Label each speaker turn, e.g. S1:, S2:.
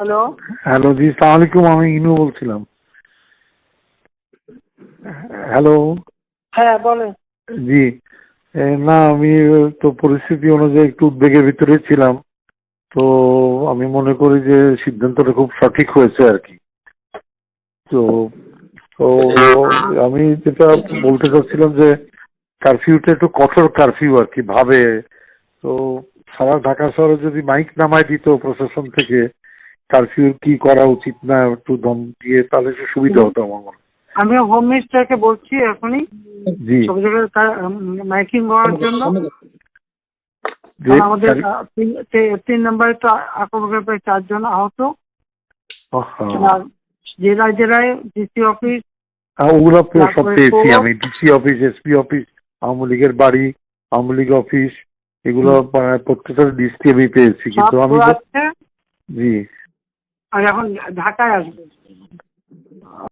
S1: Hello
S2: hello জি, সালাম আলাইকুম। আমি ইনু বলছিলাম। হ্যালো।
S1: হ্যাঁ বলেন।
S2: জি। না, আমি তো পরিস্থিতি অনুযায়ী একটু উদ্বেগের ভিতরে ছিলাম। তো আমি মনে করি যে সিদ্ধান্তটা খুব সঠিক হয়েছে আর কি। তো তো আমি যেটা বলতে চাচ্ছিলাম যে কারফিউটা একটু কঠোর কারফিউ আর কি ভাবে। তো সারা ঢাকা শহরে যদি মাইক নামায় দিত প্রশাসন থেকে কারফিউ কি করা উচিত না একটু দম দিয়ে, তাহলে একটু সুবিধা হতো আমার মনে হয়।
S1: আমি হোম মিনিস্টারকে বলছি এখনই
S2: জি।
S1: সব জায়গায় মাইকিং করার জন্য।
S2: যে
S1: আমাদের 3 নম্বরে তো আক্রমণের প্রায় 4 জন আহত। আর জেলায় জেলায় ডিসি অফিস,
S2: ওগুলো সব
S1: তারপরে
S2: পেয়েছি আমি। DC office, SP office, Awami লীগের বাড়ি, আওয়ামী লীগ অফিস, এগুলো প্রত্যেকটা লিস্টে আমি পেয়েছি, কিন্তু আমি
S1: আছে।
S2: জি।
S1: আর এখন ঢাকায় আসবে।